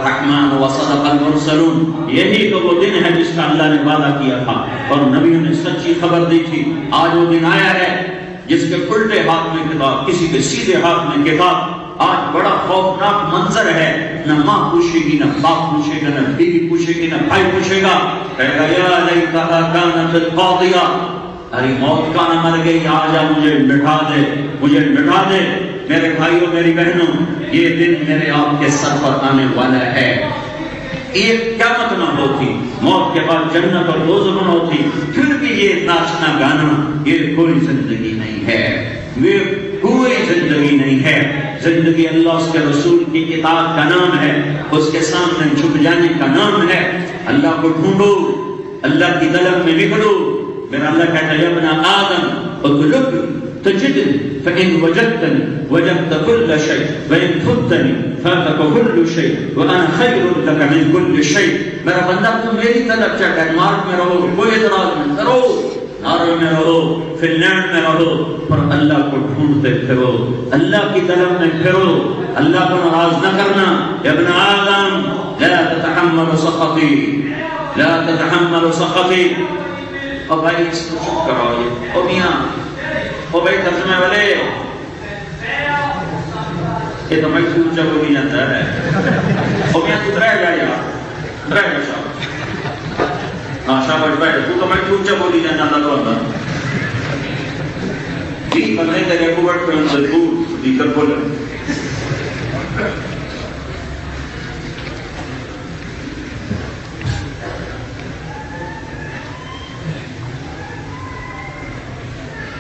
الرحمن وصدق المرسلون، یہی تو وہ دن ہے جس کا اللہ نے وعدہ کیا تھا اور نبیوں نے سچی خبر دی تھی۔ آج وہ دن آیا ہے جس کے الٹے ہاتھ میں کتاب، کسی کے سیدھے ہاتھ میں کتاب۔ آج بڑا خوفناک منظر ہے، نہ ماں پوچھے گی، نہ باپ پوچھے گا، نہ بیوی پوچھے گی، نہ بھائی پوچھے گا، کہے گا یا لیتہا کانت القاضیہ، ارے موت کا نہ مر گئی، آجا مجھے مٹھا دے، مجھے مٹھا دے۔ میرے بھائیوں میری بہنوں، یہ دن میرے آپ کے سر پر آنے والا ہے۔ ایک قیامت نہ ہوتی، موت کے بعد جنت اور دوزخ نہ ہوتی، پھر بھی یہ ناچنا گانا یہ کوئی زندگی نہیں ہے، یہ کوئی زندگی نہیں ہے۔ زندگی اللہ اس کے رسول کی اطاعت کا نام ہے، اس کے سامنے جھک جانے کا نام ہے۔ اللہ کو ڈھونڈو، اللہ کی طلب میں نکلو۔ میرا اللہ کہتا ہے یا ابن آدم اطلب تجدنی فإن وجدتنی وجدت كل شيء وإن فتنی فاتك كل شيء وأنا خير لك من كل شيء۔ میرا بندہ تم میری طلب چاہے ڈنمارک میں رہو، کوئی اعتراض نہیں کرو، نارو میں رہو، فن لینڈ میں رہو، پر اللہ کو ڈھونڈتے پھرو، اللہ کی طلب میں پھرو، اللہ کو ناراض نہ کرنا۔ یا ابن آدم لا تتحمل سخطی، لا تتحمل سخطی۔ اور بھائی اس کو چپ کرو، او میاں، او بھائی ترجمے والے، یہ تو میں چھوٹ جب ہوگی جاتا ہے، او میاں تو رہ جائے گا، رہ جائے گا، ہاں شاباش بیٹھ، تو میں چھوٹ جب ہوگی جانا اللہ تو اللہ جی بندے تیرے کو بٹ پہ انسل پور دیکھر بولے۔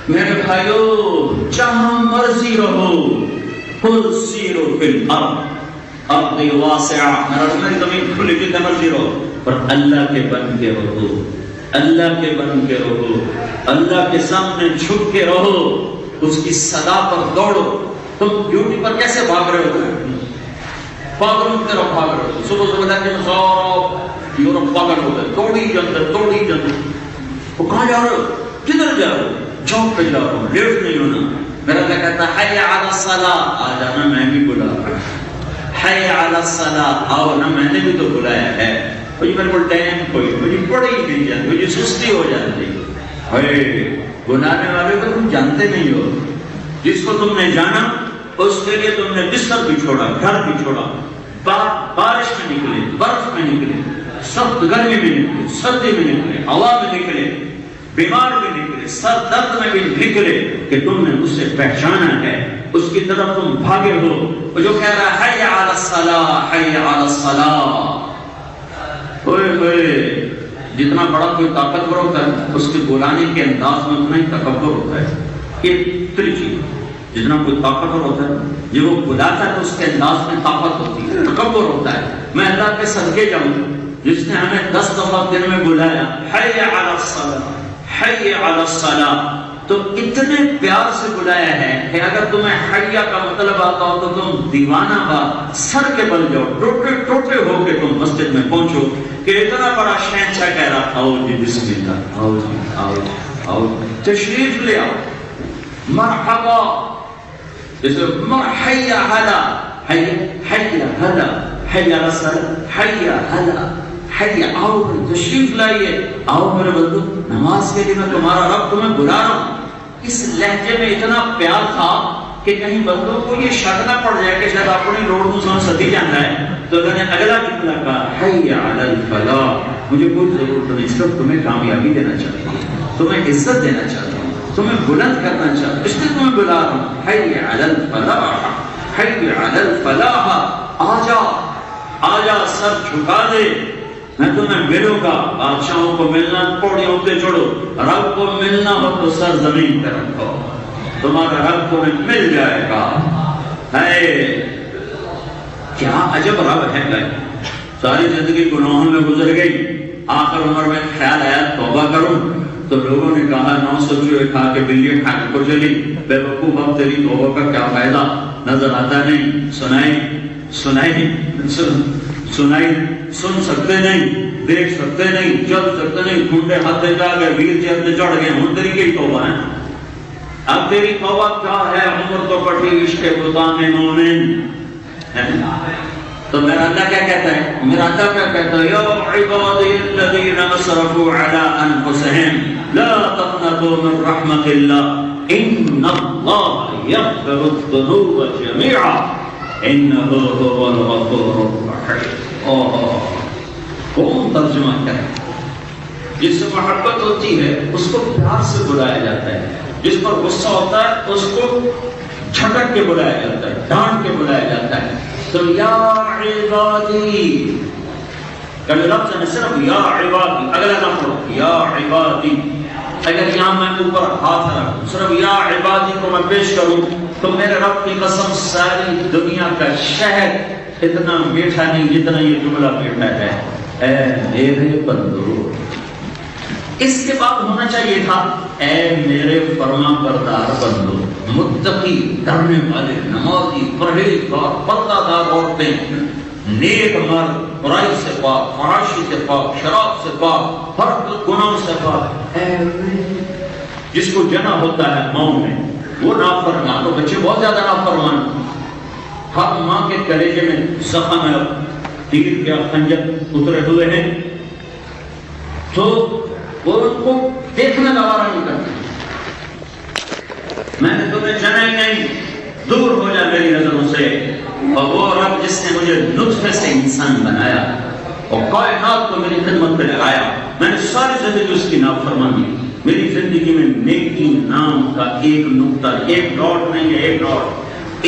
میرے بھائیو، جہاں مرضی رہو، قل سیروا فی الارض، ارض واسعہ، میری زمین کھلی جتنے مرضی رہو، پر اللہ کے بن کے رہو، اللہ کے بن کے رہو، اللہ کے سامنے جھک کے رہو، اس کی صدا پر دوڑو۔ تم ڈیوٹی پر کیسے بھاگ رہے ہو؟ پاگل کی طرح بھاگ رہے ہو، صبح صبح جا کے سب یورپ پاگل ہو گئے، توڑی جنت، توڑی جنت۔ وہ کہاں جا رہے ہو؟ کدھر جا رہے ہو؟ چوک پہ جا رہا ہوں، لیٹ نہیں ہونا۔ میرا اللہ کہتا ہے حی علی الصلاۃ، آ جانا، میں بھی بلا رہا ہوں، حی علی الصلاۃ، آؤ نا، میں نے بھی تو بلایا ہے۔ مجھے میرے کو ٹائم کوئی، مجھے پڑی ہی نہیں جاتی، مجھے سستی ہو جاتی۔ گنانے والے کو تم جانتے نہیں ہو، جس کو تم نے جانا اس کے لیے تم نے بستر بھی چھوڑا، گھر بھی چھوڑا، بارش میں نکلے، برف میں نکلے، سخت گرمی میں نکلے، سردی میں نکلے، ہوا میں نکلے، بیمار بھی نکلے، سر درد میں بھی نکلے، کہ تم نے اسے پہچانا ہے، اس کی طرف تم بھاگے ہو۔ وہ جو کہہ رہا ہے حی علی الصلاۃ، حی علی الصلاۃ، ہوئے ہوئے، جتنا بڑا کوئی طاقتور ہوتا ہے اس کے بلانے کے انداز میں اتنا ہی تکبر ہوتا ہے۔ یہ تری چیز، جتنا کوئی طاقتور ہوتا ہے جب وہ بلاتا ہے تو اس کے انداز میں طاقت ہوتی ہے، تکبر ہوتا ہے۔ میں اللہ کے صدقے جاؤں جس نے ہمیں 10 دفعہ دن میں بلایا، حی علی الصلاۃ، حی علی الصلاۃ، تو اتنے پیار سے بلایا ہے کہ اگر تمہیں حیہ کا مطلب آتا ہو تو تم دیوانہ بات سر کے بل جاؤ، ٹوٹے ٹوٹے ہو کے تم مسجد میں پہنچو کہ اتنا بڑا شہنشاہ کہہ رہا، آؤ جی بسم اللہ، آؤ جی، آؤ جی، آؤ تشریف لے آؤ، مرحبا، جیسے حی علی، حی علی، حی علی الصلاۃ، حی علی، حی آؤ تشریف لائیے، آؤ میرے بندو، نماز کے لیے میں تمہارا رب تمہیں بلا رہا ہوں۔ اس لہجے میں اتنا پیار تھا کہ کہیں بندوں کو یہ شک نہ پڑ جائے کہ شاید اپنی لوڑ مسلم ستی جانا ہے، تو انہوں نے اگلا جملہ کہا حی علی الفلاح، مجھے کوئی ضرورت نہیں، صرف تمہیں کامیابی دینا چاہتا ہوں، تمہیں عزت دینا چاہتا ہوں، تمہیں بلند کرنا چاہتا ہوں، اس لیے تمہیں بلا رہا ہوں۔ حی علی الفلاح، حی علی الفلاح، آجا آجا، سر جھکا دے، میں تمہیں ملوں گا۔ بادشاہوں کو ملنا پوڑیوں پہ چڑھو، رب کو ملنا ہو تو سر زمین پہ رکھو، تمہارا رب تمہیں مل جائے گا۔ کیا عجب رب ہے گئے، ساری زندگی گناہوں میں گزر گئی، آخر عمر میں خیال آیا توبہ کروں، تو لوگوں نے کہا 900 چوہے کھا کے بلی کھانے کو چلی، بے وقوف، اب تیری توبہ کا کیا فائدہ، نظر آتا نہیں، سنائی سن سکتے نہیں، دیکھ سکتے نہیں، چل سکتے نہیں، کھنڈے ہاتھے جا گئے، ویر چہتے چڑھ گئے، ہم تیری کی توبہ ہے، اب تیری توبہ کیا ہے، عمر تو کٹی عشق بطان مومن، تو میرا اللہ کیا کہتا ہے؟ میرا اللہ کیا کہتا ہے؟ یا عبادی الذین اسرفوا علی انفسهم لا تقنطوا من رحمت اللہ ان اللہ یغفر الذنوب جميعا انہ هو الغفور الرحیم۔ کون ترجمہ کرے؟ جس سے محبت ہوتی ہے اس کو پیار سے بلایا جاتا ہے، جس پر غصہ ہوتا ہے اس کو جھٹک کے بلایا جاتا ہے، ڈانٹ کے بلایا جاتا ہے۔ تو یا عبادی کا جو لفظ ہے صرف یا عبادی، اگلا نہ پڑھو یا عبادی۔ اگر یہاں میں اوپر ہاتھ رکھوں صرف یا عبادی کو میں پیش کروں تو میرے رب کی قسم ساری دنیا کا شہد اتنا میٹھا نہیں جتنا یہ جملہ میٹھا ہے، اے میرے بندو۔ اس کے بعد ہونا چاہیے تھا اے میرے فرما بردار بندو، متقی، ڈرنے والے، نمازی، پرہیزگار، پردہ دار عورتیں، نیک مرد، برائی سے پاک، فحاشی سے پاک، شراب سے پاک، ہر گناہ سے پاک، اے جس کو جنا ہوتا ہے ماں میں وہ نافرمان، تو بچے بہت زیادہ نافرمان، ہر ماں کے کلیجے میں زخم ہے، تیر کے خنجر اترے ہوئے ہیں، تو وہ ان کو دیکھنا گوارا نہیں کرتا۔ میں نے تمہیں جنا ہی نہیں، دور ہو جا میری نظروں سے۔ اور وہ رب جس نے مجھے نطفے سے انسان بنایا اور کائنات کو میری خدمت پہ لگایا، میں نے ساری زندگی اس کی نافرمانی، میری زندگی میں نیکی نام کا ایک نقطہ، ایک ڈاٹ نہیں ہے، ایک ڈاٹ،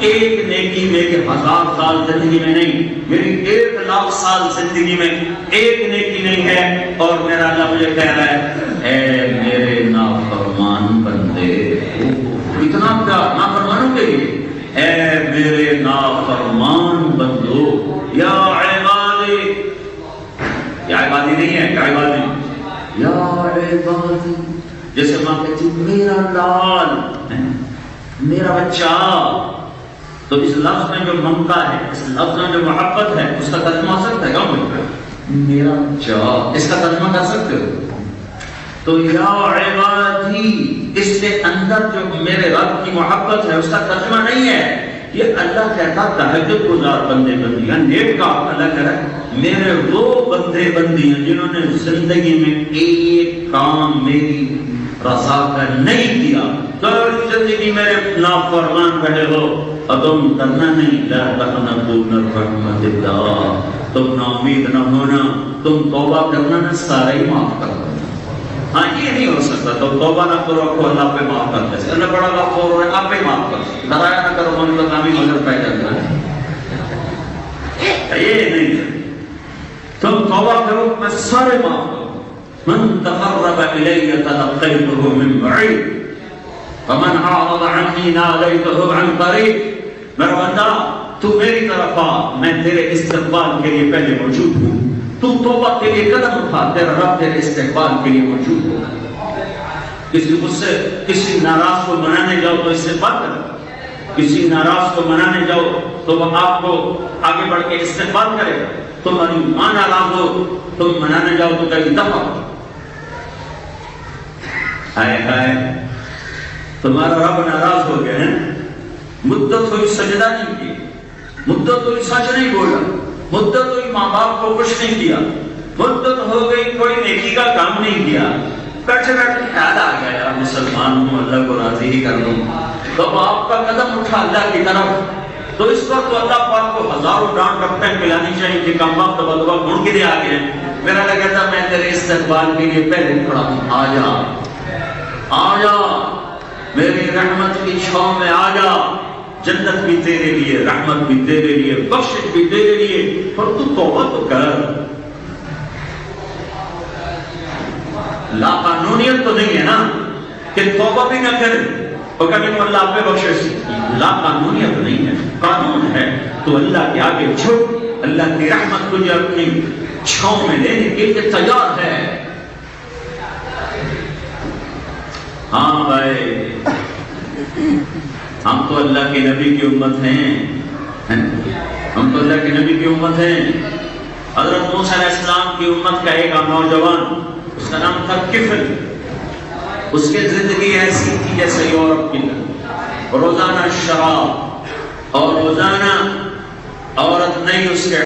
ایک نیکی میری 1000 سال زندگی میں نہیں، میری 1,00,000 سال زندگی میں ایک نیکی نہیں ہے، اور میرا اللہ مجھے کہہ رہا ہے اے میرے نافرمان بندے، اتنا پیار نافرمانوں کے لیے، اے میرے نافرمان بندو، یا عبادی، یا عبادی نہیں ہے، یا عبادی، یا عبادی، جیسے ماں کہتی میرا لال، میرا بچہ۔ تو اس لفظ میں جو ممتا ہے، اس لفظ میں جو محبت ہے، اس کا ترجمہ ہو سکتا ہے کیا؟ میرا بچہ، اس کا ترجمہ کر سکتے ہو؟ تو یا عبادی، اس کے اندر جو میرے رب کی محبت ہے اس کا ترجمہ نہیں ہے یہ اللہ کہتا تہجد گزار بندے بندیاں، نیک کا اللہ کہہ رہا ہے میرے وہ بندے بندیاں جنہوں نے زندگی میں ایک کام میری رضا کا نہیں کیا، ساری زندگی میرے نافرمان رہے ہو، اور تم کرنا نہیں، لا تقنطوا من رحمت اللہ، تم نا امید نہ ہونا، تم توبہ کرنا نہ سارے ہی معاف کر دو۔ ہاں یہ نہیں ہو سکتا تو توبہ نہ کرو کو اللہ پہ معاف کر دے، اللہ بڑا غفور ہے، آپ پہ معاف کر دے، ڈرایا نہ کرو من کا کامی مگر پہ جانا ہے، یہ نہیں ہے، تم توبہ کرو میں سارے معاف کروں۔ من تقرب الی تلقیته من بعید ومن اعرض عنی نادیته عن قریب۔ میرا بندہ تو میری طرف آ، میں تیرے استقبال کے لیے پہلے موجود ہوں، تو توبہ کے لیے قدم اٹھا، تیرا رب تیرے استقبال کے لیے موجود ہوگا۔ کسی ناراض کو منانے جاؤ تو استقبال کرو، کسی ناراض کو منانے جاؤ تو وہ آپ کو آگے بڑھ کے استقبال کرے گا، تمہاری ماں ناراض ہو تم منانے جاؤ تو کہیں دفع ہو، ہائے ہائے تمہارا رب ناراض ہو گیا ہے، مدت ہوئی سجدہ نہیں کی، مدت ہوئی سچ نہیں بولا، مدت ہوئی ماں باپ کو کچھ نہیں کیا، مدت ہو گئی کوئی نیکی کا کام نہیں کیا، بیٹھے بیٹھے خیال آ گیا یار مسلمان ہوں اللہ کو راضی ہی کر دوں، تو آپ کا قدم اٹھا اللہ کی طرف، تو اس وقت اللہ پاک کو ہزاروں ڈانٹ رکھتے ہیں پلانی چاہیے کہ کم وقت بدوا گھڑ کے دے آ گئے، میرا اللہ کہتا میں تیرے استقبال کے لیے پہلے کھڑا ہوں، آ جا آ جا میری رحمت کی چھاؤں میں آ جا، جنت بھی تیرے لیے، رحمت بھی تیرے لیے، بخشش بھی تیرے لیے، اور تو توبہ تو کر، لا قانونیت تو نہیں ہے نا کہ توبہ بھی نہ کرے اور کبھی تو اللہ پہ بخشش، لا قانونیت نہیں ہے، قانون ہے، تو اللہ کے آگے جھک، اللہ کی رحمت تجھے اپنی چھاؤں میں لینے کے لیے تیار ہے۔ ہاں بھائی ہم تو اللہ کے نبی کی امت ہیں، ہم تو اللہ کے نبی کی امت ہیں۔ حضرت موسیٰ علیہ السلام کی امت کا ایک نوجوان، اس کا نام تھا کفل، اس کی زندگی ایسی تھی جیسے یورپ کی، روزانہ شراب اور روزانہ عورت نہیں اس کے